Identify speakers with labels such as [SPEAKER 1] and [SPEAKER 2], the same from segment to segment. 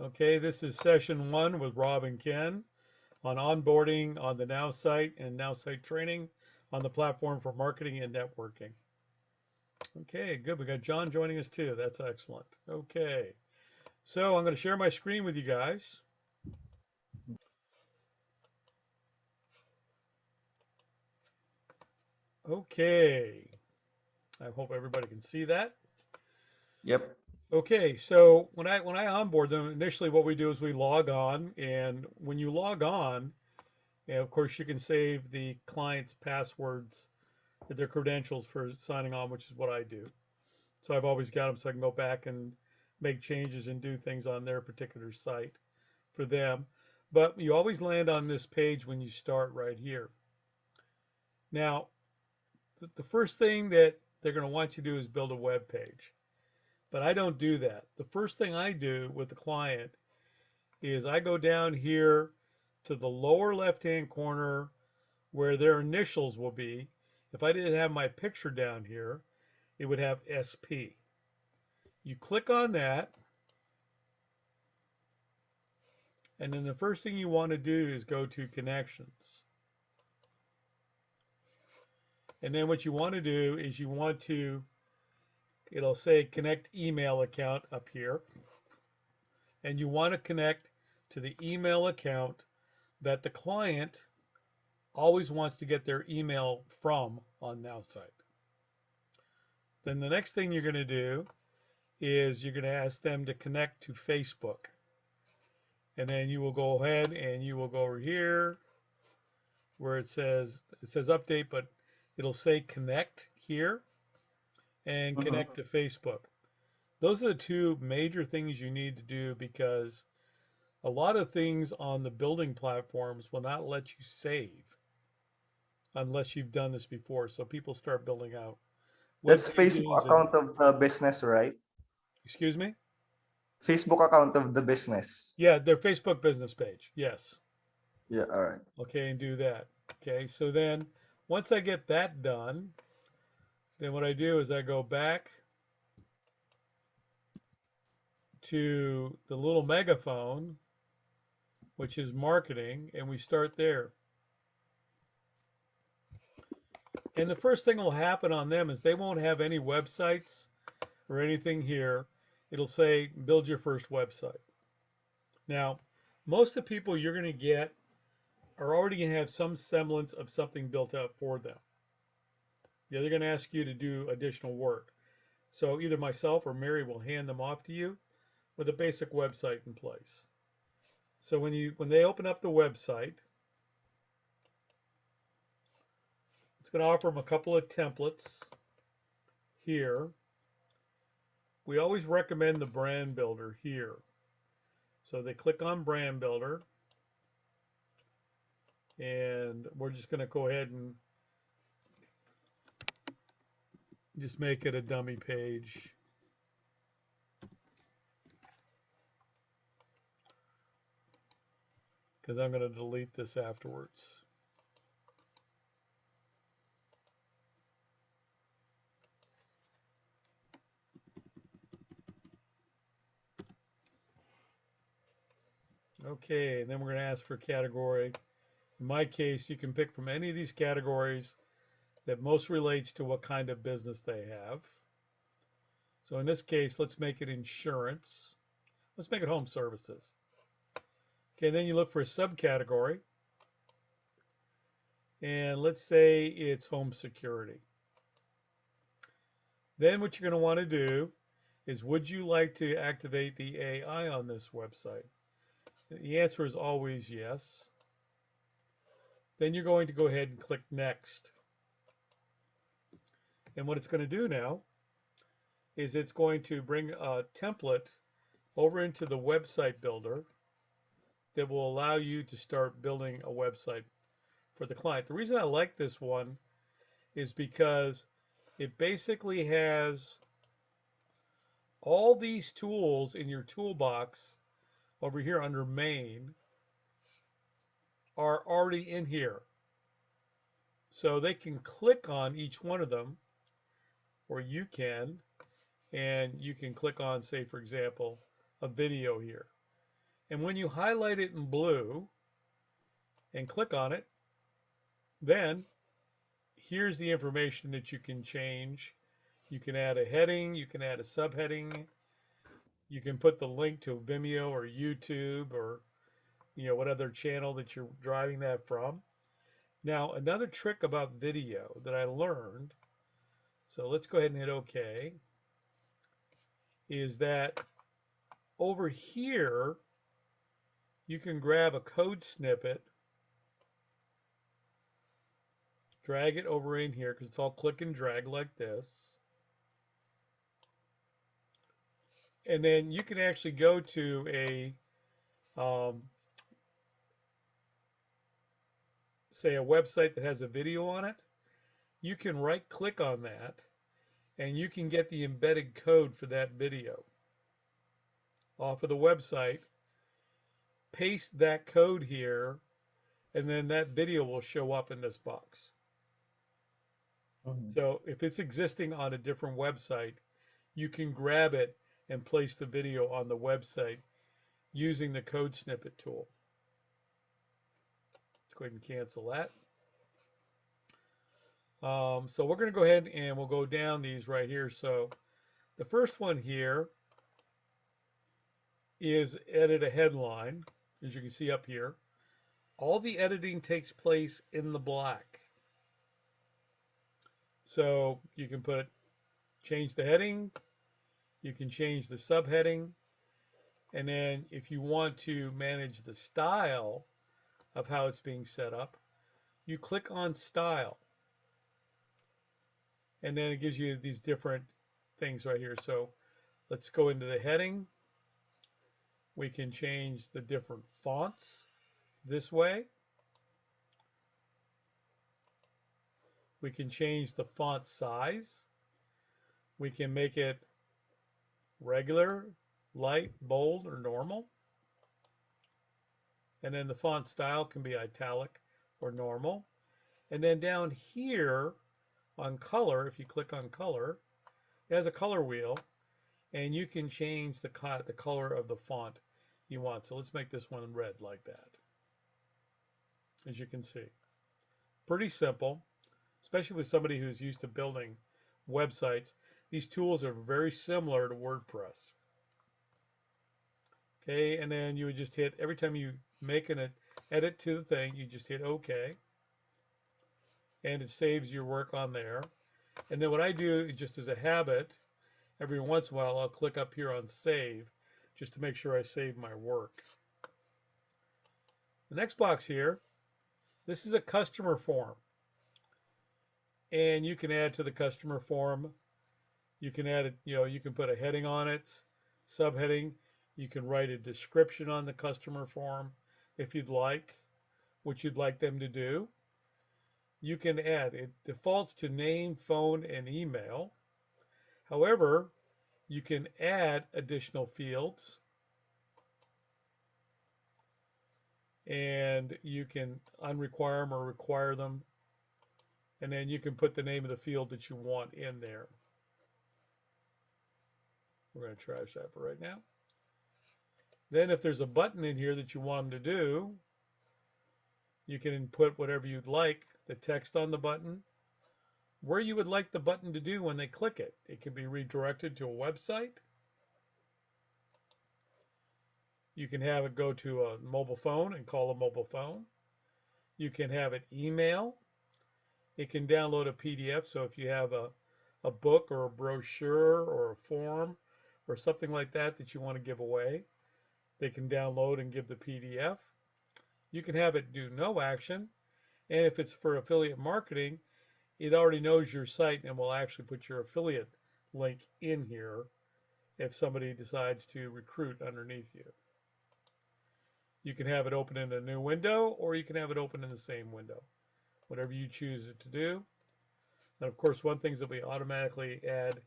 [SPEAKER 1] Okay, this is session 1 with Rob and Ken on onboarding on the Now site and Now site training on the platform for marketing and networking. Okay, good. We got John joining us too. That's excellent. Okay, so I'm going to share my screen with you guys. Okay, I hope everybody can see that.
[SPEAKER 2] Yep.
[SPEAKER 1] Okay, so when I onboard them, initially what we do is we log on, and when you log on, and of course you can save the client's passwords, their credentials for signing on, which is what I do. So I've always got them so I can go back and make changes and do things on their particular site for them. But you always land on this page when you start right here. Now, the first thing that they're going to want you to do is build a web page. But I don't do that. The first thing I do with the client is I go down here to the lower left-hand corner where their initials will be. If I didn't have my picture down here, it would have SP. You click on that, and then the first thing you want to do is go to connections. And then what you want to do is you want to, it'll say connect email account up here, and you want to connect to the email account that the client always wants to get their email from on NowSite. Then the next thing you're going to do is you're going to ask them to connect to Facebook. And then you will go ahead and you will go over here where it says update, but it'll say connect here and
[SPEAKER 2] Mm-hmm.
[SPEAKER 1] connect to Facebook. Those are the two major things you need to do because a lot of things on the building platforms will not let you save unless you've done this before. So people start building out web
[SPEAKER 2] That's Facebook
[SPEAKER 1] pages and,
[SPEAKER 2] account of the business, right?
[SPEAKER 1] excuse me?
[SPEAKER 2] Facebook account of the business.
[SPEAKER 1] Yeah, their Facebook business page. Yes.
[SPEAKER 2] Yeah, all right.
[SPEAKER 1] Okay, and do that. Okay, so then once I get that done, then what I do is I go back to the little megaphone, which is marketing, and we start there. And the first thing that will happen on them is they won't have any websites or anything here. It'll say build your first website. Now, most of the people you're going to get are already going to have some semblance of something built out for them. Yeah, they're going to ask you to do additional work. So either myself or Mary will hand them off to you with a basic website in place. So when they open up the website, it's going to offer them a couple of templates here. We always recommend the brand builder here. So they click on brand builder, and we're just going to go ahead and just make it a dummy page. Because I'm going to delete this afterwards. Okay, and then we're going to ask for category. In my case, you can pick from any of these categories that most relates to what kind of business they have. So in this case, let's make it insurance. Let's make it home services. Okay, then you look for a subcategory, and let's say it's home security. Then what you're going to want to do is, would you like to activate the AI on this website? The answer is always yes. Then you're going to go ahead and click next. And what it's going to do now is it's going to bring a template over into the website builder that will allow you to start building a website for the client. The reason I like this one is because it basically has all these tools in your toolbox over here under main are already in here. So they can click on each one of them, or you can, and you can click on, say, for example, a video here. And when you highlight it in blue and click on it, then here's the information that you can change. You can add a heading, you can add a subheading, you can put the link to Vimeo or YouTube or what other channel that you're driving that from. Now, another trick about video that I learned, so let's go ahead and hit OK, is that over here you can grab a code snippet, drag it over in here because it's all click and drag like this. And then you can actually go to um, say a website that has a video on it. You can right click on that and you can get the embedded code for that video off of the website, paste that code here, and then that video will show up in this box.
[SPEAKER 2] Mhm.
[SPEAKER 1] So if it's existing on a different website, you can grab it and place the video on the website using the code snippet tool. Let's go ahead and cancel that. So we're going to go ahead and we'll go down these right here. So the first one here is edit a headline, as you can see up here. All the editing takes place in the black. So you can change the heading, you can change the subheading, and then if you want to manage the style of how it's being set up, you click on style. And then it gives you these different things right here. So let's go into the heading. We can change the different fonts this way. We can change the font size. We can make it regular, light, bold, or normal. And then the font style can be italic or normal. And then down here on color, if you click on color, it has a color wheel, and you can change the color of the font you want. So let's make this one red like that, as you can see. Pretty simple, especially with somebody who's used to building websites. These tools are very similar to WordPress. Okay, and then you would just hit, every time you make an edit to the thing, you just hit OK, and it saves your work on there. And then what I do, just as a habit, every once in a while I'll click up here on save just to make sure I save my work. The next box here, this is a customer form. And you can add to the customer form. You can add it, you can put a heading on it, subheading. You can write a description on the customer form if you'd like, what you'd like them to do. You can add, it defaults to name, phone, and email. However, you can add additional fields, and you can unrequire them or require them, and then you can put the name of the field that you want in there. We're going to trash that for right now. Then if there's a button in here that you want them to do, you can input whatever you'd like, the text on the button, where you would like the button to do when they click it. It can be redirected to a website. You can have it go to a mobile phone and call a mobile phone. You can have it email. It can download a PDF. So if you have a book or a brochure or a form or something like that that you want to give away, they can download and give the PDF. You can have it do no action. And if it's for affiliate marketing, it already knows your site and will actually put your affiliate link in here if somebody decides to recruit underneath you. You can have it open in a new window, or you can have it open in the same window, whatever you choose it to do. And of course, one thing that we automatically add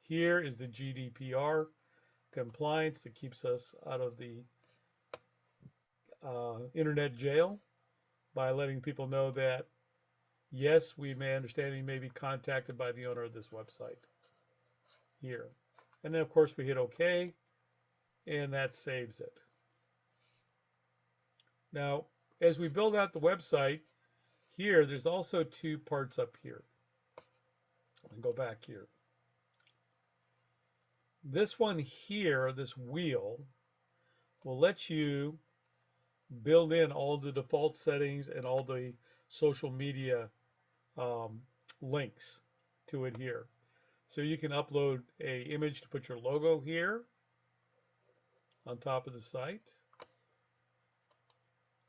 [SPEAKER 1] here is the GDPR compliance that keeps us out of the internet jail by letting people know that, yes, we may understand you may be contacted by the owner of this website here. And then, of course, we hit OK, and that saves it. Now, as we build out the website, here, there's also two parts up here. Let me go back here. This one here, this wheel, will let you build in all the default settings and all the social media um, links to it here. So you can upload a image to put your logo here on top of the site.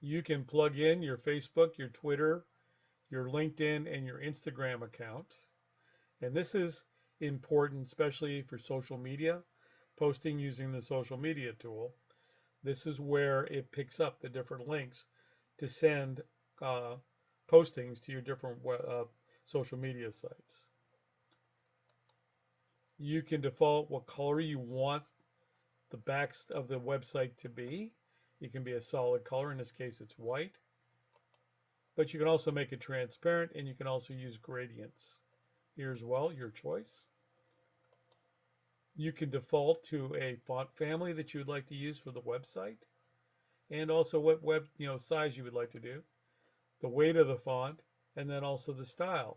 [SPEAKER 1] You can plug in your Facebook, your Twitter, your LinkedIn, and your Instagram account. And this is important, especially for social media, posting using the social media tool. This is where it picks up the different links to send uh, postings to your different social media sites. You can default what color you want the back of the website to be. It can be a solid color. In this case, it's white. But you can also make it transparent, and you can also use gradients here as well, your choice. You can default to a font family that you would like to use for the website, and also what size you would like to do, the weight of the font, and then also the style.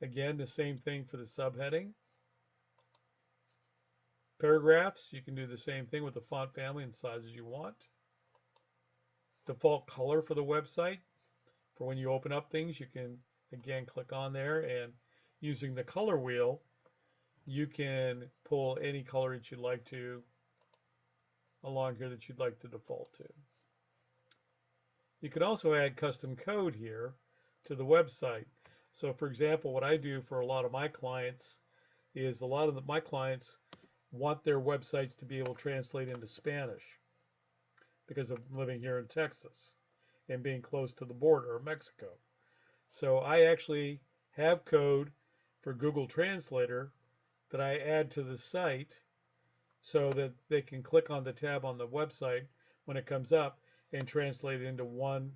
[SPEAKER 1] Again, the same thing for the subheading. Paragraphs, you can do the same thing with the font family and sizes you want. Default color for the website. For when you open up things, you can again click on there, and using the color wheel, you can pull any color that you'd like to along here that you'd like to default to. You can also add custom code here to the website. So for example, what I do for a lot of my clients is my clients want their websites to be able to translate into Spanish because of living here in Texas and being close to the border of Mexico. So I actually have code for Google Translator that I add to the site so that they can click on the tab on the website when it comes up and translate it into one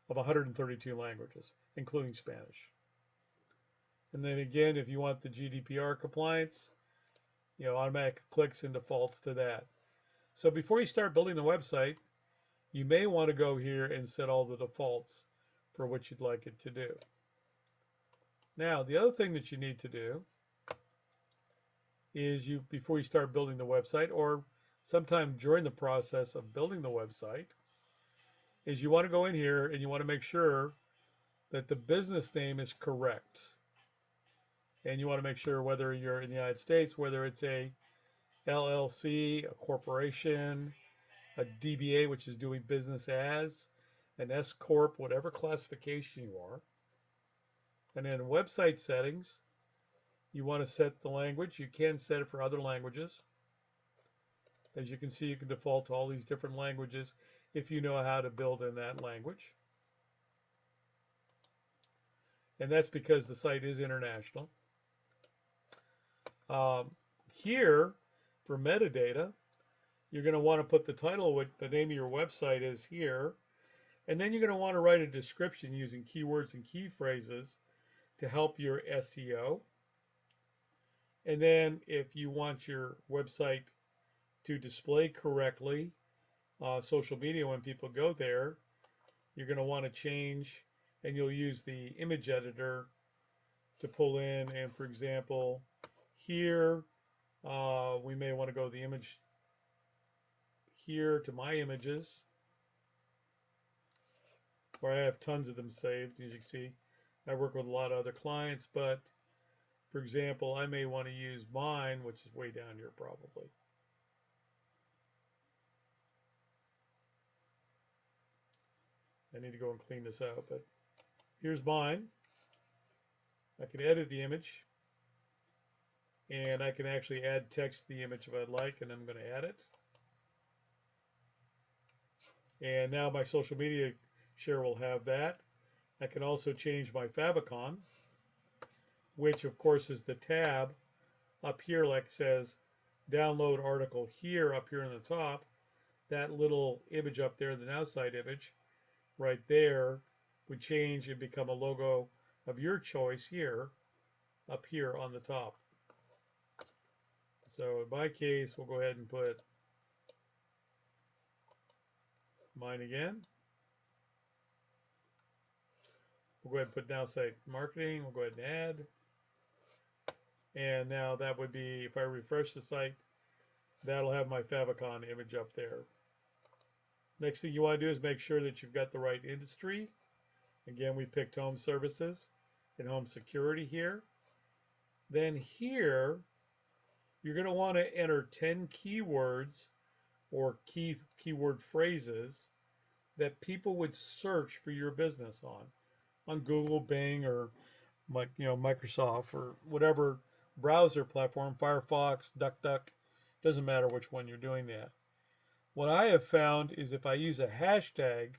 [SPEAKER 1] of 132 languages, including Spanish. And then again, if you want the GDPR compliance, automatic clicks and defaults to that. So before you start building the website, you may want to go here and set all the defaults for what you'd like it to do. Now, the other thing that you need to do is before you start building the website, or sometime during the process of building the website, is you want to go in here and you want to make sure that the business name is correct. And you want to make sure whether you're in the United States, whether it's a LLC, a corporation, a DBA, which is doing business as, an S Corp, whatever classification you are. And then website settings, you want to set the language. You can set it for other languages. As you can see, you can default to all these different languages if you know how to build in that language. And that's because the site is international. Here, for metadata, you're going to want to put the title, what the name of your website is here. And then you're going to want to write a description using keywords and key phrases to help your SEO. And then if you want your website to display correctly, social media when people go there, you're going to want to change, and you'll use the image editor to pull in. And for example, here, we may want to go to the image here to my images, where I have tons of them saved. As you can see, I work with a lot of other clients, but for example, I may want to use mine, which is way down here probably. I need to go and clean this out, but here's mine. I can edit the image, and I can actually add text to the image if I'd like, and I'm going to add it. And now my social media share will have that. I can also change my favicon, which of course is the tab up here, like it says download article here up here in the top. That little image up there, the outside image right there, would change and become a logo of your choice here, up here on the top. So in my case, we'll go ahead and put mine again. We'll go ahead and put now say marketing. We'll go ahead and add. And now that would be, if I refresh the site, that'll have my favicon image up there. Next thing you want to do is make sure that you've got the right industry. Again, we picked home services and home security here. Then here, you're going to want to enter 10 keywords or keyword phrases that people would search for your business on Google, Bing, or Microsoft or whatever browser platform, Firefox, DuckDuck, doesn't matter which one you're doing that. What I have found is if I use a hashtag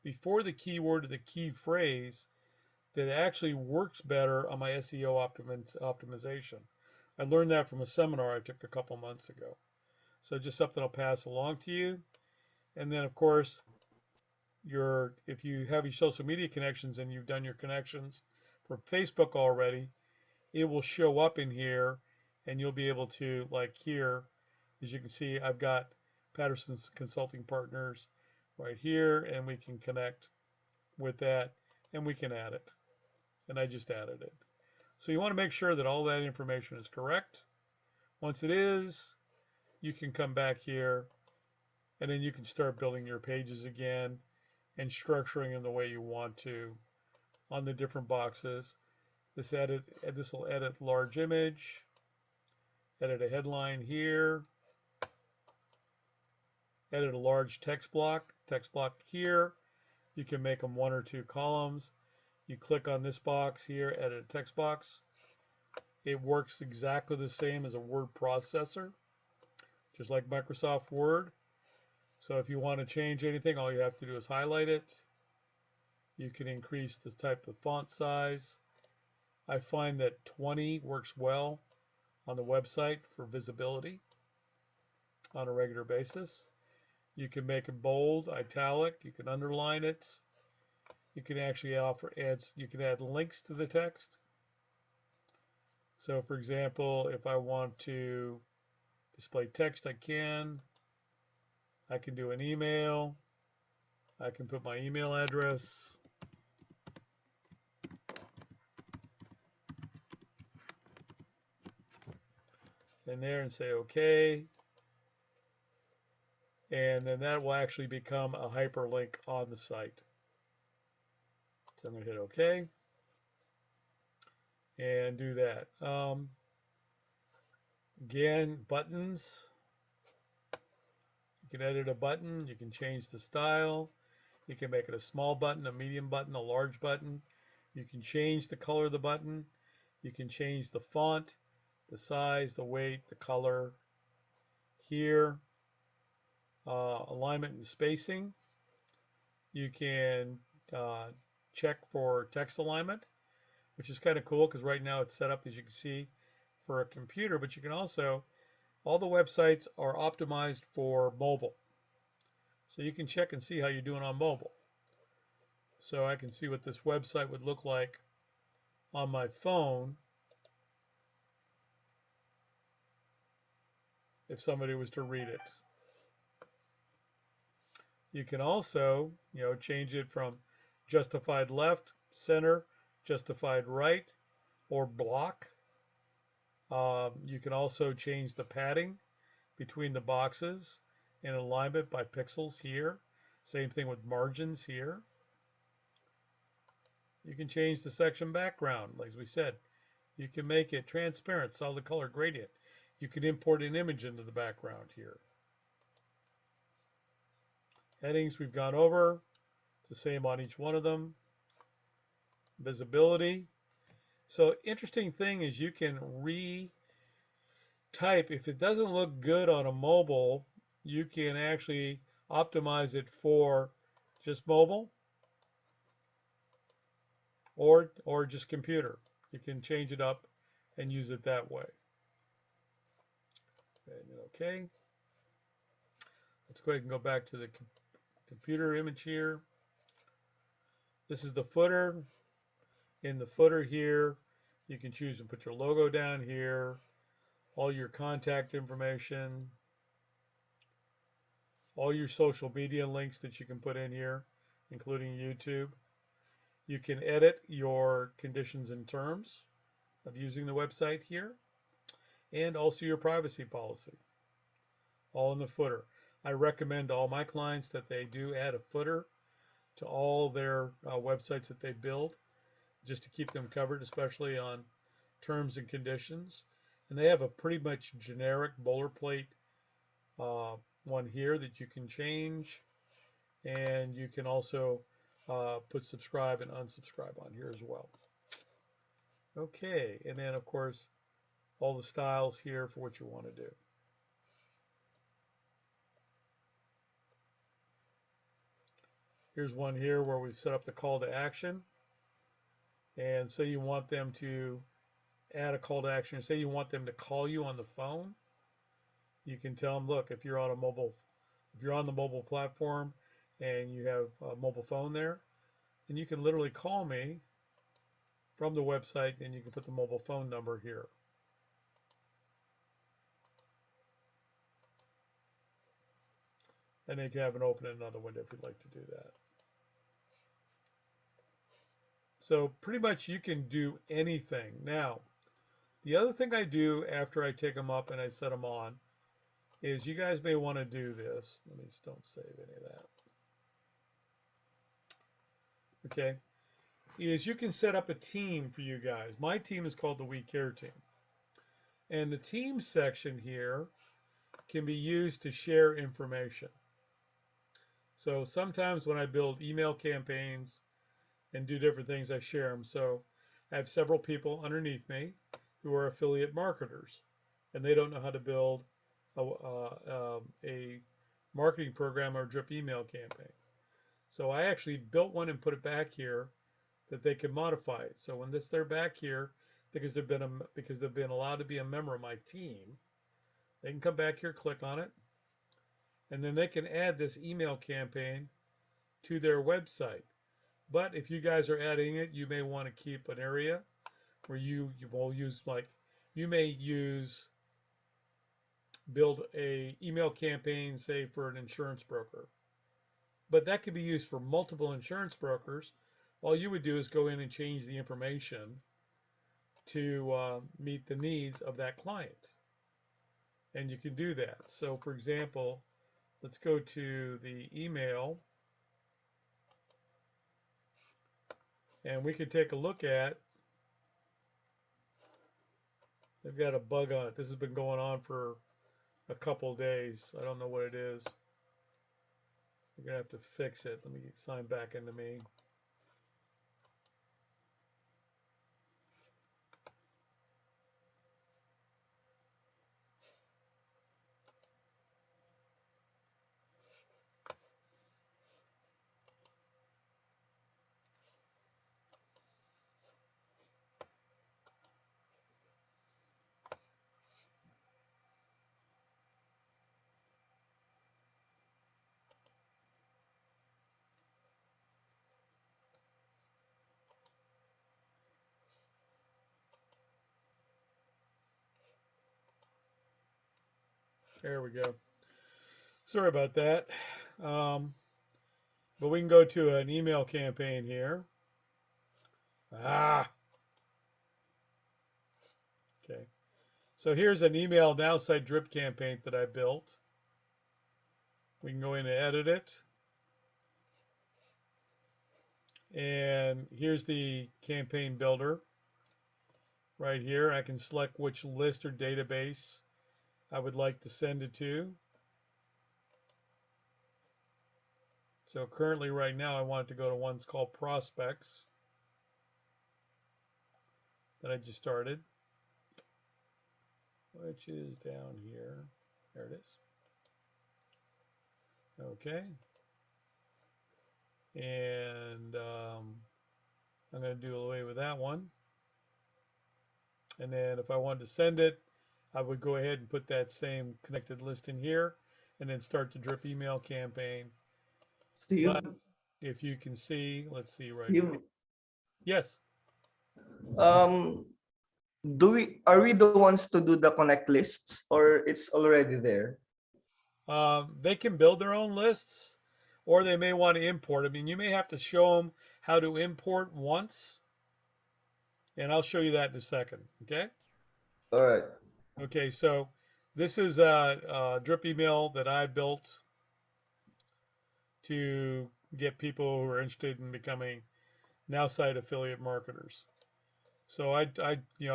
[SPEAKER 1] before the keyword or the key phrase, that actually works better on my SEO optimization. I learned that from a seminar I took a couple months ago. So just something I'll pass along to you. And then of course, if you have your social media connections and you've done your connections from Facebook already, it will show up in here and you'll be able to, like here, as you can see, I've got Patterson's Consulting Partners right here, and we can connect with that and we can add it. And I just added it. So you want to make sure that all that information is correct. Once it is, you can come back here and then you can start building your pages again and structuring them the way you want to on the different boxes. This will edit large image, edit a headline here, edit a large text block here. You can make them 1 or 2 columns. You click on this box here, edit a text box. It works exactly the same as a word processor, just like Microsoft Word. So if you want to change anything, all you have to do is highlight it. You can increase the type of font size. I find that 20 works well on the website for visibility on a regular basis. You can make it bold, italic, you can underline it. You can actually you can add links to the text. So for example, if I want to display text, I can do an email. I can put my email address. In there and say OK. And then that will actually become a hyperlink on the site. So I'm going to hit OK and do that. Again, buttons. You can edit a button. You can change the style. You can make it a small button, a medium button, a large button. You can change the color of the button. You can change the font, the size, the weight, the color. Here, alignment and spacing. You can check for text alignment, which is kind of cool because right now it's set up, as you can see, for a computer, but you can also, all the websites are optimized for mobile. So you can check and see how you're doing on mobile. So I can see what this website would look like on my phone if somebody was to read it. You can also, change it from justified left, center, justified right, or block. You can also change the padding between the boxes and alignment by pixels here. Same thing with margins here. You can change the section background, like we said. You can make it transparent, solid color gradient. You can import an image into the background here. Headings we've gone over. It's the same on each one of them. Visibility. So interesting thing is you can type. If it doesn't look good on a mobile, you can actually optimize it for just mobile or just computer. You can change it up and use it that way. Okay. Let's go ahead and go back to the computer image here. This is the footer. In the footer here, you can choose to put your logo down here, all your contact information, all your social media links that you can put in here, including YouTube. You can edit your conditions and terms of using the website here, and also your privacy policy, all in the footer. I recommend to all my clients that they do add a footer to all their websites that they build, just to keep them covered, especially on terms and conditions. And they have a pretty much generic boilerplate uh, one here that you can change, and you can also put subscribe and unsubscribe on here as well. Okay, and then of course all the styles here for what you want to do. Here's one here where we've set up the call to action. And say you want them to add a call to action, say you want them to call you on the phone, you can tell them, look, if you're on the mobile platform and you have a mobile phone there, then you can literally call me from the website and you can put the mobile phone number here. And then you can have it open in another window if you'd like to do that. So pretty much you can do anything. Now, the other thing I do after I take them up and I set them on is you guys may want to do this. Let me just don't save any of that. Okay. Is you can set up a team for you guys. My team is called the We Care team. And the team section here can be used to share information. So sometimes when I build email campaigns and do different things, I share them. So I have several people underneath me who are affiliate marketers, and they don't know how to build a marketing program or drip email campaign. So I actually built one and put it back here that they can modify it. So when they're back here, because they've been allowed to be a member of my team, they can come back here, click on it, and then they can add this email campaign to their website. But if you guys are adding it, you may want to keep an area where you will use, like, you may use build a email campaign, say for an insurance broker, but that could be used for multiple insurance brokers. All you would do is go in and change the information to meet the needs of that client, and you can do that. So for example, let's go to the email, and we can take a look at, they've got a bug on it. This has been going on for a couple of days. I don't know what it is. We're gonna have to fix it. Let me sign back into me. There we go. Sorry about that. Um, but we can go to an email campaign here. Ah, okay. So here's an email downside drip campaign that I built. We can go in and edit it. And here's the campaign builder right here. I can select which list or database I would like to send it to. So currently right now I want it to go to one called prospects that I just started, which is down here. There it is. Okay. And I'm going to do away with that one. And then if I wanted to send it, I would go ahead and put that same connected list in here and then start the drip email campaign. But
[SPEAKER 2] Steve,
[SPEAKER 1] if you can see, let's see right here.
[SPEAKER 2] Steve,
[SPEAKER 1] Yes.
[SPEAKER 2] um, are we the ones to do the connect lists or it's already there?
[SPEAKER 1] They can build their own lists, or they may want to import. I mean, you may have to show them how to import once, and I'll show you that in a second. Okay.
[SPEAKER 2] All right.
[SPEAKER 1] Okay. So this is a drip email that I built to get people who are interested in becoming now site affiliate marketers. So I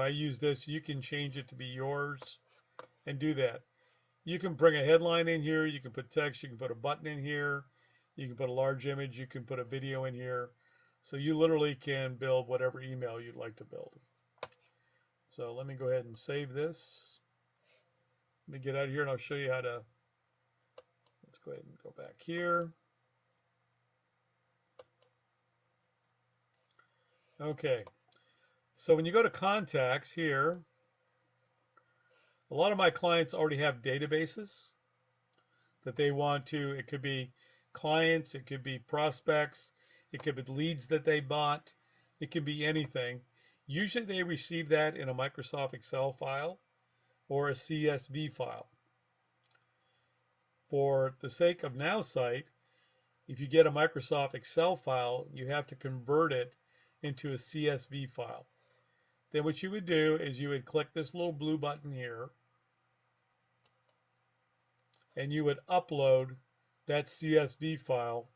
[SPEAKER 1] use this. You can change it to be yours and do that. You can bring a headline in here. You can put text. You can put a button in here. You can put a large image. You can put a video in here. So you literally can build whatever email you'd like to build. So let me go ahead and save this. Let me get out of here and I'll show you how to. Let's go ahead and go back here. Okay. So when you go to contacts here, a lot of my clients already have databases that they want to. It could be clients, it could be prospects, it could be leads that they bought, it could be anything. Usually they receive that in a Microsoft Excel file or a CSV file. For the sake of NowSite, if you get a Microsoft Excel file, you have to convert it into a CSV file. Then what you would do is you would click this little blue button here and you would upload that CSV file,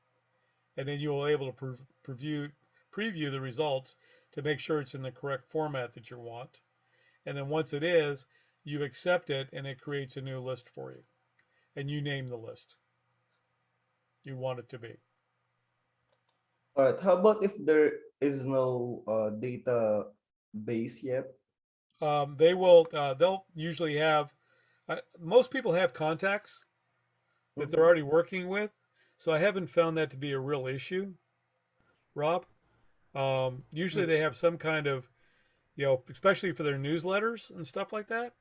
[SPEAKER 1] and then you will be able to preview the results to make sure it's in the correct format that you want. And then once it is, you accept it and it creates a new list for you. And you name the list you want it to be.
[SPEAKER 2] All right. How about if there is no database yet?
[SPEAKER 1] They'll usually have, most people have contacts that they're
[SPEAKER 2] Mm-hmm.
[SPEAKER 1] already working with. So I haven't found that to be a real issue, Rob. Usually they have some kind of, especially for their newsletters and stuff like that.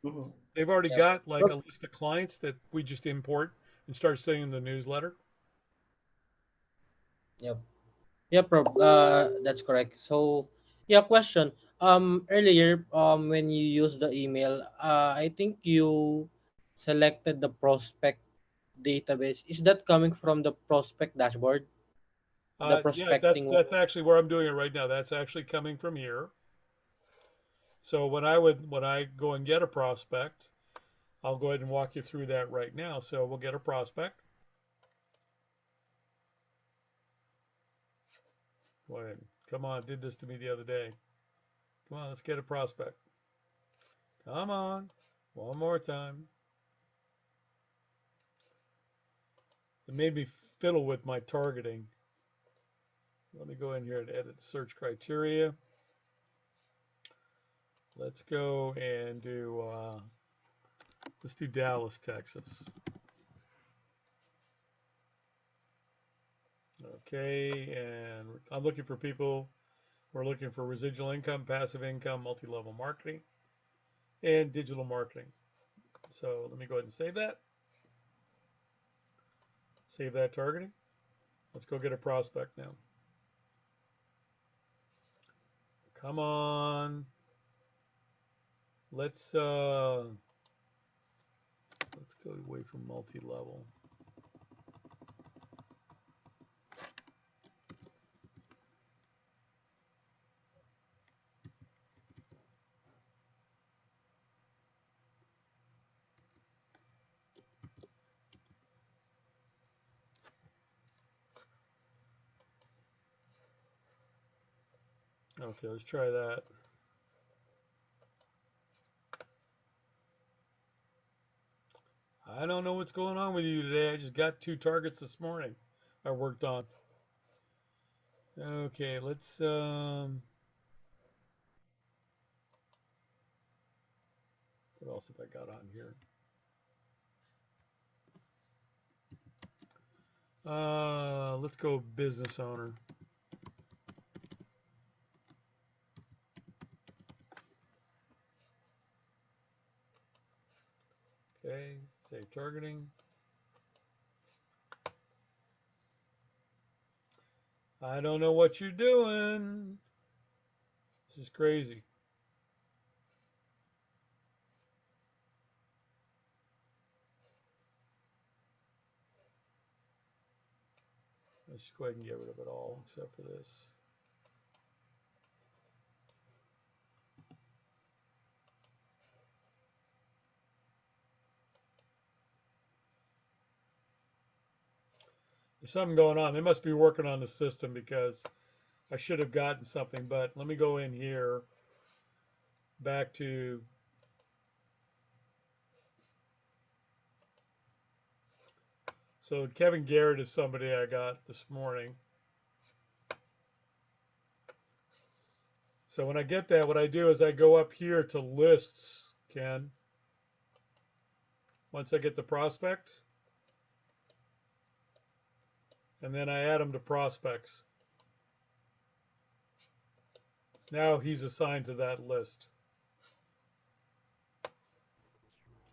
[SPEAKER 2] Mm-hmm.
[SPEAKER 1] They've already
[SPEAKER 3] Yep.
[SPEAKER 1] got like a
[SPEAKER 3] Rob,
[SPEAKER 1] list of clients that we just import and start sending the newsletter.
[SPEAKER 3] yep. Yep, Rob. That's correct. So, yeah, question. Earlier, when you use the email, I think you selected the prospect database. Is that coming from the prospect dashboard? The
[SPEAKER 1] Yeah, that's
[SPEAKER 3] prospecting one?
[SPEAKER 1] that's actually where I'm doing it right now. That's actually coming from here. So when I go and get a prospect, I'll go ahead and walk you through that right now. So we'll get a prospect. Go ahead. Come on, did this to me the other day. Come on, let's get a prospect. Come on, one more time. It made me fiddle with my targeting. Let me go in here and edit search criteria. Let's go and do let's do Dallas, Texas. Okay, and I'm looking for people. We're looking for residual income, passive income, multi-level marketing, and digital marketing. So let me go ahead and save that. Save that targeting. Let's go get a prospect now. Come on. Let's let's go away from multi-level. Okay, let's try that. I don't know what's going on with you today. I just got 2 targets this morning I worked on. Okay, let's what else have I got on here? Let's go business owner. Okay, save targeting. I don't know what you're doing. This is crazy. Let's go ahead and get rid of it all except for this. There's something going on. They must be working on the system because I should have gotten something. But let me go in here back to so Kevin Garrett is somebody I got this morning. So when I get that, what I do is I go up here to lists, Ken. Once I get the prospect, and then I add them to prospects. Now he's assigned to that list.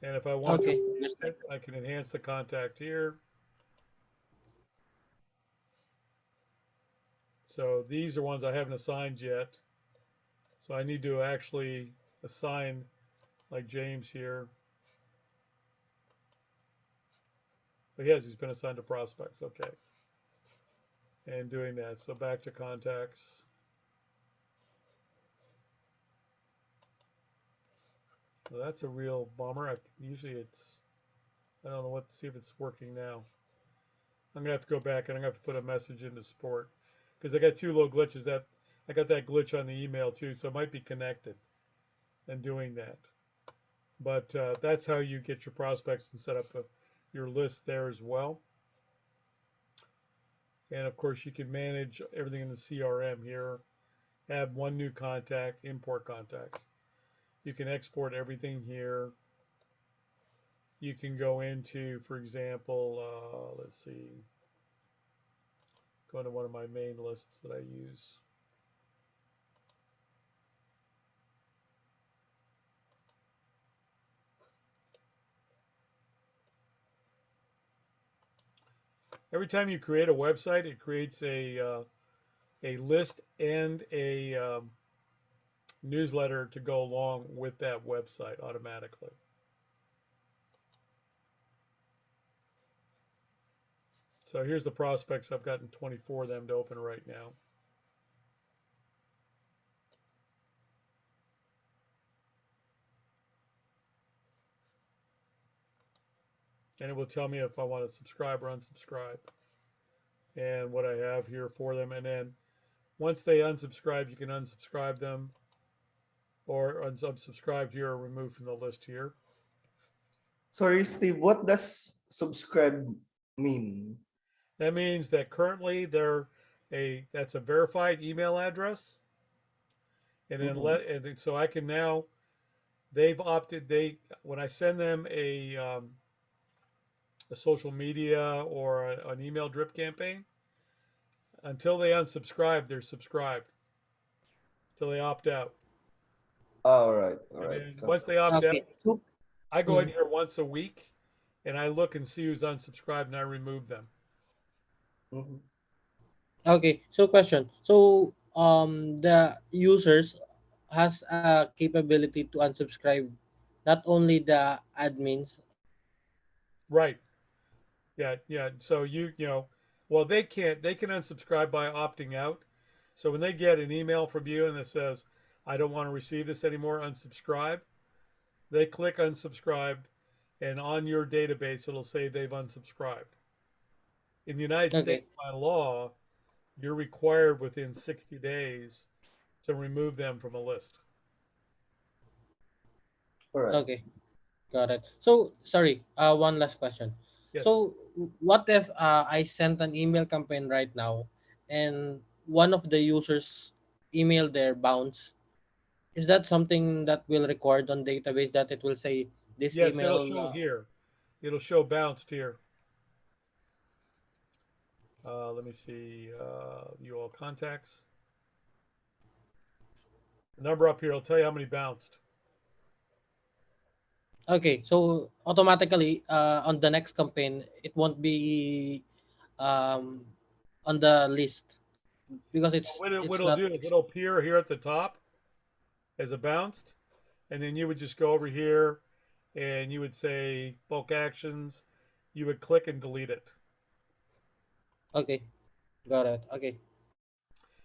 [SPEAKER 1] And if I want to
[SPEAKER 3] Okay,
[SPEAKER 1] enhance
[SPEAKER 3] understand.
[SPEAKER 1] it, I can enhance the contact here. So these are ones I haven't assigned yet. So I need to actually assign like James here. But yes, he's been assigned to prospects. Okay. And doing that. So back to contacts. Well, that's a real bummer. Usually I don't know what to see if it's working now. I'm gonna have to go back and I'm gonna have to put a message into support because I got two little glitches that I got that glitch on the email too, so it might be connected and doing that. But that's how you get your prospects and set up your list there as well. And of course, you can manage everything in the CRM here. Add one new contact, import contacts. You can export everything here. You can go into, for example, let's see, go into one of my main lists that I use. Every time you create a website, it creates a list and a newsletter to go along with that website automatically. So here's the prospects. I've gotten 24 of them to open right now. And it will tell me if I want to subscribe or unsubscribe and what I have here for them. And then once they unsubscribe, you can unsubscribe them or unsubscribe here or remove from the list here.
[SPEAKER 2] Sorry, Steve, what does subscribe mean?
[SPEAKER 1] That means that currently that's a verified email address. And then
[SPEAKER 2] Mm-hmm.
[SPEAKER 1] and so I can now they've opted when I send them a social media or an email drip campaign, until they unsubscribe, they're subscribed until they opt out.
[SPEAKER 2] All
[SPEAKER 1] And
[SPEAKER 2] right.
[SPEAKER 1] then once they opt out,
[SPEAKER 3] Okay, so
[SPEAKER 1] I go in
[SPEAKER 3] mhm.
[SPEAKER 1] here once a week and I look and see who's unsubscribed and I remove them.
[SPEAKER 2] Mm-hmm.
[SPEAKER 3] Okay, so question. So the users has a capability to unsubscribe not only the admins.
[SPEAKER 1] Right. Yeah, yeah. So well they can unsubscribe by opting out. So when they get an email from you and it says, I don't want to receive this anymore, unsubscribe, they click unsubscribed and on your database it'll say they've unsubscribed. In the United States
[SPEAKER 3] Okay,
[SPEAKER 1] by law, you're required within 60 days to remove them from a list.
[SPEAKER 2] All right.
[SPEAKER 3] okay, got it. So sorry, one last question.
[SPEAKER 1] Yes.
[SPEAKER 3] So what if I sent an email campaign right now and one of the users email there bounce? Is that something that will record on database that it will say this
[SPEAKER 1] Yes, it'll
[SPEAKER 3] email?
[SPEAKER 1] show here. It'll show bounced here. Let me see. You all contacts. The number up here will tell you how many bounced.
[SPEAKER 3] Okay, so automatically on the next campaign, it won't be um, on the list because
[SPEAKER 1] What
[SPEAKER 3] it's
[SPEAKER 1] it'll
[SPEAKER 3] not.
[SPEAKER 1] do is it'll appear here at the top as a bounced, and then you would just go over here and you would say bulk actions. You would click and delete it.
[SPEAKER 3] Okay, Got it. Okay.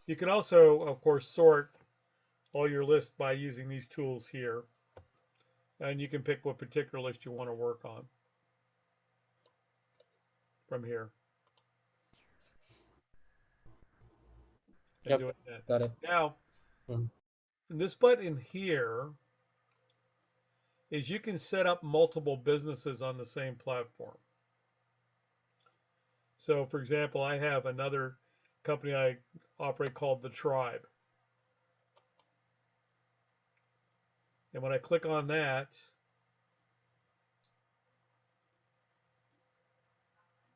[SPEAKER 1] You can also, of course, sort all your lists by using these tools here, and you can pick what particular list you want to work on from here and
[SPEAKER 3] Yep.
[SPEAKER 1] doing that.
[SPEAKER 3] Got it.
[SPEAKER 1] Now,
[SPEAKER 3] Mm.
[SPEAKER 1] this button here is you can set up multiple businesses on the same platform. So, for example, I have another company I operate called The Tribe. And when I click on that,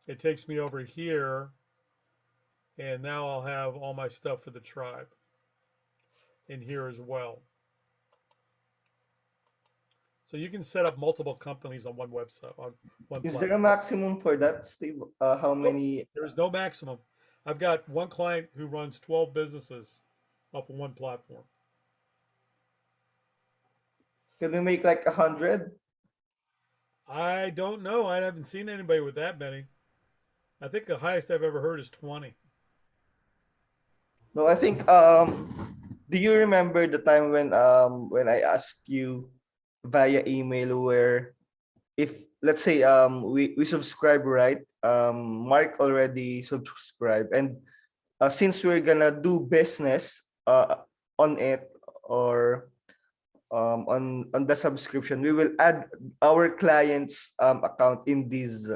[SPEAKER 1] it takes me over here. And now I'll have all my stuff for The Tribe in here as well. So you can set up multiple companies on one website, on one
[SPEAKER 2] Is there a
[SPEAKER 1] platform.
[SPEAKER 2] maximum for that, Steve? How
[SPEAKER 1] Nope,
[SPEAKER 2] many?
[SPEAKER 1] there is no maximum. I've got one client who runs 12 businesses off of one platform.
[SPEAKER 2] Can we make like 100?
[SPEAKER 1] I don't know. I haven't seen anybody with that many. I think the highest I've ever heard is 20.
[SPEAKER 2] No, I think do you remember the time when I asked you via email where if let's say we subscribe, right? Mark already subscribed, and since we're gonna do business on it, or on the subscription, we will add our client's account in this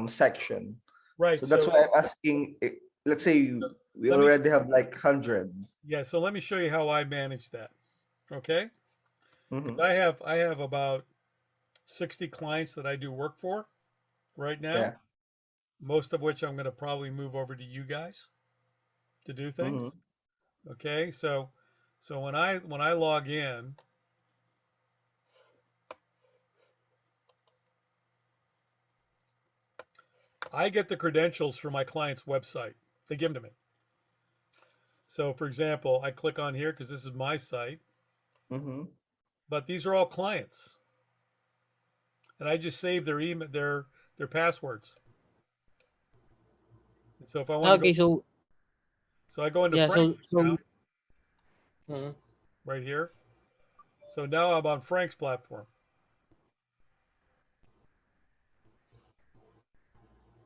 [SPEAKER 2] section.
[SPEAKER 1] Right.
[SPEAKER 2] So that's
[SPEAKER 1] So
[SPEAKER 2] why I'm asking. Let's say we
[SPEAKER 1] let me,
[SPEAKER 2] already have like 100.
[SPEAKER 1] yeah. So let me show you how I manage that. Okay. Because
[SPEAKER 2] Mm-hmm.
[SPEAKER 1] I have about 60 clients that I do work for right now,
[SPEAKER 2] Yeah.
[SPEAKER 1] most of which I'm going to probably move over to you guys to do things.
[SPEAKER 2] Mm-hmm.
[SPEAKER 1] Okay. So when I log in, I get the credentials for my client's website. They give them to me. So for example, I click on here because this is my site,
[SPEAKER 2] Mm-hmm.
[SPEAKER 1] but these are all clients, and I just save their email, their passwords. And so if I want to go,
[SPEAKER 3] Okay. So
[SPEAKER 1] so I go into
[SPEAKER 3] yeah.
[SPEAKER 1] Frank's
[SPEAKER 3] So.
[SPEAKER 1] account
[SPEAKER 3] Mhm.
[SPEAKER 1] right here. So now I'm on Frank's platform,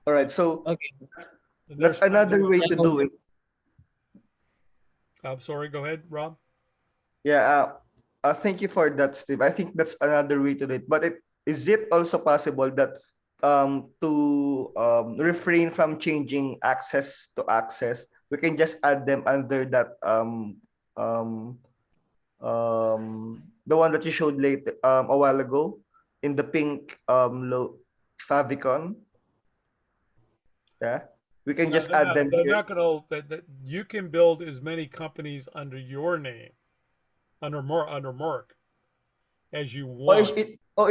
[SPEAKER 2] All right. So
[SPEAKER 3] Okay.
[SPEAKER 1] and
[SPEAKER 2] that's
[SPEAKER 1] there's Frank's
[SPEAKER 2] another way
[SPEAKER 3] I
[SPEAKER 2] to
[SPEAKER 1] website.
[SPEAKER 3] go.
[SPEAKER 2] do it.
[SPEAKER 1] I'm sorry. Go ahead, Rob.
[SPEAKER 2] Yeah. Thank you for that, Steve. I think that's another way to do it. But is it also possible that to refrain from changing access to access, we can just add them under that um the one that you showed late a while ago in the pink favicon. Yeah, we can
[SPEAKER 1] Yeah,
[SPEAKER 2] just add them
[SPEAKER 1] they're
[SPEAKER 2] here.
[SPEAKER 1] not going to. That you can build as many companies under your name, under Mark, as you
[SPEAKER 2] Or
[SPEAKER 1] want.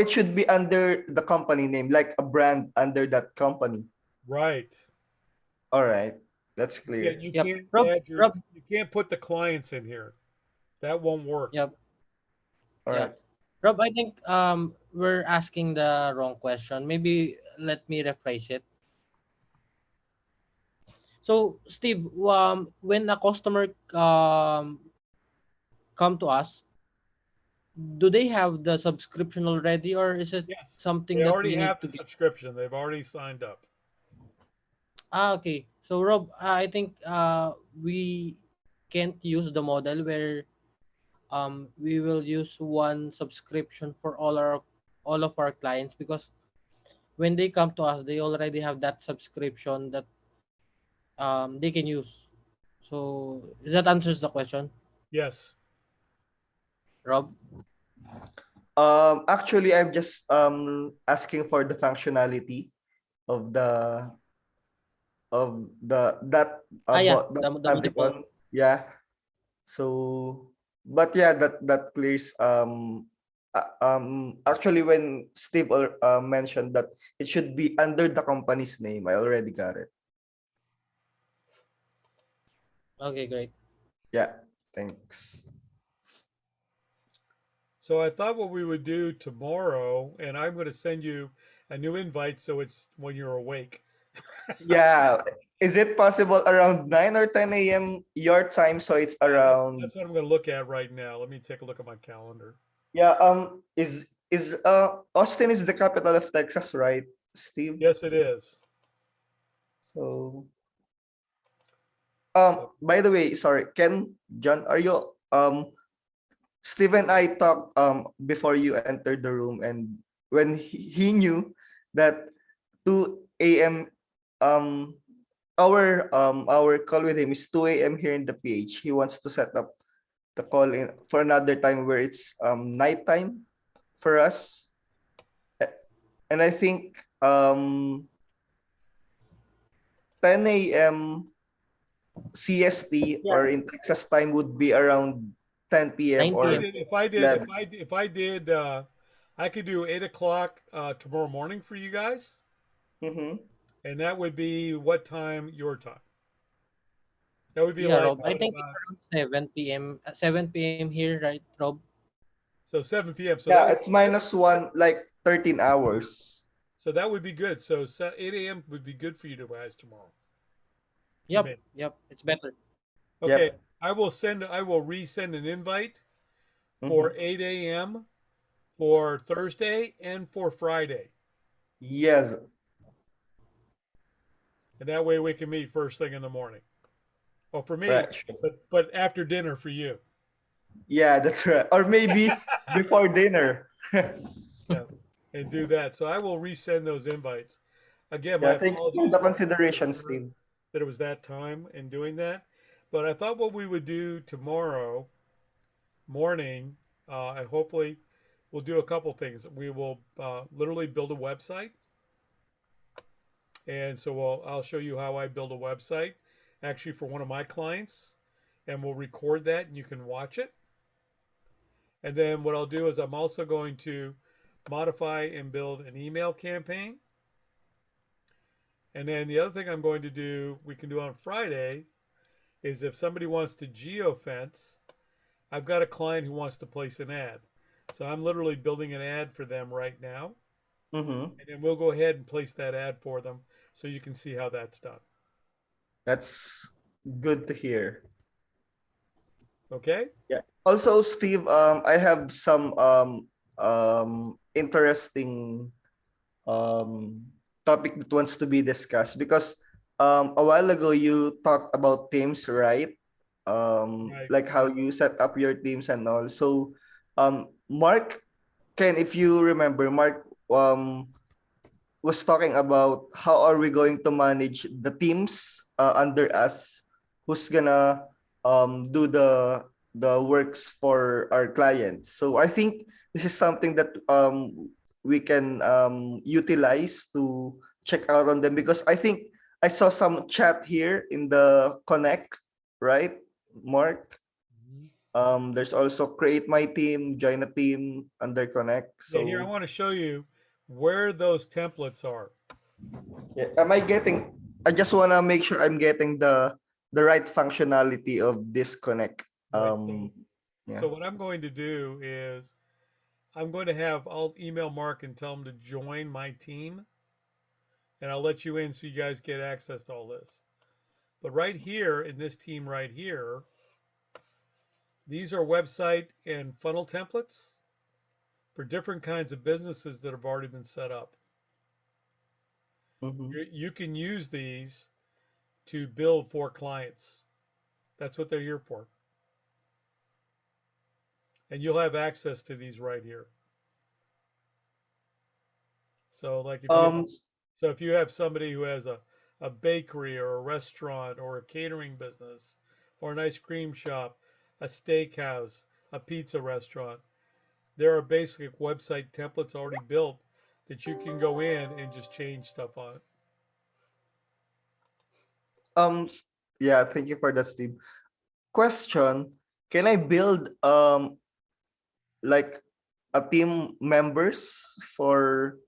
[SPEAKER 2] it should be under the company name, like a brand under that company.
[SPEAKER 1] Right.
[SPEAKER 2] All right, that's
[SPEAKER 1] You can't
[SPEAKER 2] clear.
[SPEAKER 1] you
[SPEAKER 3] Yep.
[SPEAKER 1] can't
[SPEAKER 3] Rob.
[SPEAKER 1] add your
[SPEAKER 3] Rob.
[SPEAKER 1] you can't put the clients in here. That won't work.
[SPEAKER 3] Yep.
[SPEAKER 2] All
[SPEAKER 3] Yeah.
[SPEAKER 2] right.
[SPEAKER 3] Rob, I think we're asking the wrong question. Maybe let me rephrase it. So, Steve, when a customer come to us, do they have the subscription already, or is it
[SPEAKER 1] Yes.
[SPEAKER 3] something
[SPEAKER 1] They
[SPEAKER 3] that
[SPEAKER 1] already
[SPEAKER 3] we need
[SPEAKER 1] have
[SPEAKER 3] to
[SPEAKER 1] the
[SPEAKER 3] get?
[SPEAKER 1] subscription. They've already signed up.
[SPEAKER 3] Okay. So, Rob, I think we can't use the model where we will use one subscription for all of our clients, because when they come to us, they already have that subscription that they can use. So, that answers the question,
[SPEAKER 1] Yes.
[SPEAKER 3] Rob?
[SPEAKER 2] Actually, I'm just asking for the functionality of the that
[SPEAKER 3] Yeah,
[SPEAKER 2] about the
[SPEAKER 3] the multiple.
[SPEAKER 2] favicon. Yeah. So, but yeah, that clears. Actually, when Steve mentioned that it should be under the company's name, I already got it.
[SPEAKER 3] Okay, great.
[SPEAKER 2] Yeah, thanks.
[SPEAKER 1] So I thought what we would do tomorrow, and I'm going to send you a new invite so it's when you're awake.
[SPEAKER 2] Yeah, Is it possible around 9 or 10 a.m. your time? So it's
[SPEAKER 1] Yeah,
[SPEAKER 2] around.
[SPEAKER 1] that's what I'm going to look at right now. Let me take a look at my calendar.
[SPEAKER 2] Yeah. Is Austin is the capital of Texas, right, Steve?
[SPEAKER 1] Yes, it is.
[SPEAKER 2] So
[SPEAKER 1] So,
[SPEAKER 2] by the way, sorry, Ken, John, are you Steve and I talked before you entered the room, and when he knew that 2 a.m. um our call with him is 2 a.m. here in the PH. He wants to set up the call in for another time where it's nighttime for us. A- And I think 10 a.m. CST
[SPEAKER 3] Yeah,
[SPEAKER 2] or in Texas time would be around 10 p.m.
[SPEAKER 3] 9
[SPEAKER 1] I
[SPEAKER 3] p.m.
[SPEAKER 2] or
[SPEAKER 1] did, if I did,
[SPEAKER 2] 11.
[SPEAKER 1] if I did, I could do 8 o'clock tomorrow morning for you guys,
[SPEAKER 2] Mm-hmm.
[SPEAKER 1] and that would be what time your time? That would be
[SPEAKER 3] Yeah,
[SPEAKER 1] like
[SPEAKER 3] Rob. I
[SPEAKER 1] what
[SPEAKER 3] think it's
[SPEAKER 1] about
[SPEAKER 3] around 7 p.m. 7 p.m. here, right, Rob?
[SPEAKER 1] so 7 p.m. So that
[SPEAKER 2] Yeah,
[SPEAKER 1] would
[SPEAKER 2] it's -1, like 13 hours.
[SPEAKER 1] be good. So 8 a.m. would be good for you guys tomorrow for
[SPEAKER 3] Yep,
[SPEAKER 1] me.
[SPEAKER 3] yep. It's better.
[SPEAKER 1] Okay,
[SPEAKER 2] Yep.
[SPEAKER 1] I will resend an invite for
[SPEAKER 2] Mm-hmm.
[SPEAKER 1] 8 a.m. for Thursday and for Friday,
[SPEAKER 2] Yes.
[SPEAKER 1] and that way we can meet first thing in the morning. Well, for me,
[SPEAKER 2] Right. Sure.
[SPEAKER 1] but after dinner for you.
[SPEAKER 2] Yeah, that's right. Or maybe before dinner.
[SPEAKER 1] Yeah, and do that. So I will resend those invites. Again, my
[SPEAKER 2] Yeah, thank you for
[SPEAKER 1] apologies
[SPEAKER 2] the
[SPEAKER 1] for making
[SPEAKER 2] consideration,
[SPEAKER 1] sure
[SPEAKER 2] Steve.
[SPEAKER 1] that it was that time and doing that. But I thought what we would do tomorrow morning, and hopefully we'll do a couple things. We will literally build a website, and so I'll show you how I build a website, actually for one of my clients, and we'll record that and you can watch it. And then what I'll do is I'm also going to modify and build an email campaign. And then the other thing I'm going to do, we can do on Friday, is if somebody wants to geofence, I've got a client who wants to place an ad. So I'm literally building an ad for them right now.
[SPEAKER 2] Mm-hmm.
[SPEAKER 1] And then we'll go ahead and place that ad for them so you can see how that's done.
[SPEAKER 2] That's good to hear.
[SPEAKER 1] Okay?
[SPEAKER 2] Yeah. Also, Steve, I have some interesting um topic that wants to be discussed because a while ago you talked about teams, right?
[SPEAKER 1] Right.
[SPEAKER 2] Like how you set up your teams and all. So Mark, Ken, if you remember, Mark was talking about how are we going to manage the teams under us, who's gonna do the works for our clients. So I think this is something that we can utilize to check out on them, because I think I saw some chat here in the connect, right, Mark?
[SPEAKER 1] Mhm.
[SPEAKER 2] There's also create my team, join a team under connect.
[SPEAKER 1] Yeah, here I
[SPEAKER 2] So
[SPEAKER 1] want to show you where those templates are.
[SPEAKER 2] yeah, am I getting? I just wanna make sure I'm getting the right functionality of this connect.
[SPEAKER 1] Right. So
[SPEAKER 2] Yeah.
[SPEAKER 1] what I'm going to do is I'll email Mark and tell him to join my team, and I'll let you in so you guys get access to all this. But right here in this team right here, these are website and funnel templates for different kinds of businesses that have already been set up.
[SPEAKER 2] Mm-hmm.
[SPEAKER 1] You can use these to build for clients. That's what they're here for. And you'll have access to these right here. So like
[SPEAKER 2] Um.
[SPEAKER 1] if you have somebody who has a bakery or a restaurant or a catering business or an ice cream shop, a steakhouse, a pizza restaurant, there are basic website templates already built that you can go in and just change stuff on.
[SPEAKER 2] Um. Yeah. Thank you for that, Steve. Question: Can I build like a team members for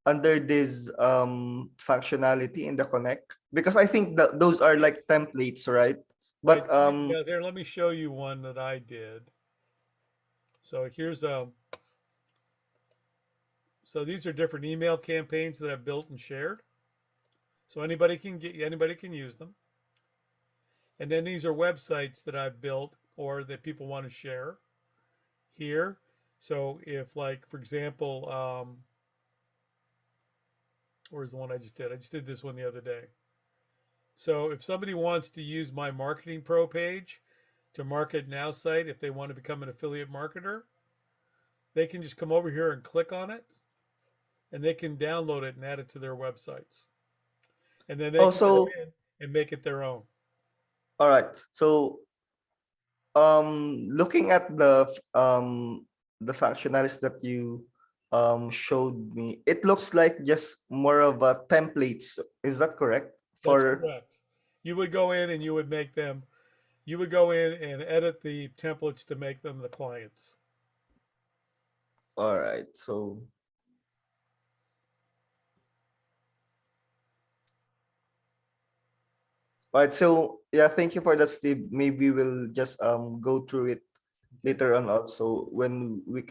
[SPEAKER 2] under this functionality in the connect? Because I think that those are like templates, right?
[SPEAKER 1] Right.
[SPEAKER 2] But
[SPEAKER 1] Yeah, there, let me show you one that I did. So here's so these are different email campaigns that I've built and shared. So anybody can use them. And then these are websites that I've built or that people want to share here. So if like for example, where's the one I just did? I just did this one the other day. So if somebody wants to use my Marketing Pro page to Market Now site, if they want to become an affiliate marketer, they can just come over here and click on it, and they can download it and add it to their websites, and then they can go
[SPEAKER 2] Also,
[SPEAKER 1] in and make it their own.
[SPEAKER 2] all right. So looking at the functionalities that you showed me, it looks like just more of a templates. Is that correct?
[SPEAKER 1] That's
[SPEAKER 2] For
[SPEAKER 1] correct. You would go in and you would make them. You would go in and edit the templates to make them the clients.
[SPEAKER 2] all right. So all right. So yeah, thank you for that, Steve. Maybe we'll just go through it
[SPEAKER 1] Okay.
[SPEAKER 2] later on also when we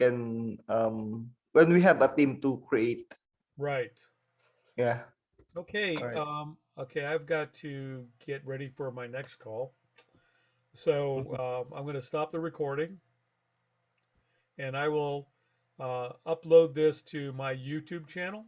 [SPEAKER 2] have a team to create.
[SPEAKER 1] Right.
[SPEAKER 2] Yeah. All
[SPEAKER 1] Okay.
[SPEAKER 2] right.
[SPEAKER 1] Okay. I've got to get ready for my next call. So
[SPEAKER 2] Mhm.
[SPEAKER 1] I'm going to stop the recording and I will upload this to my YouTube channel.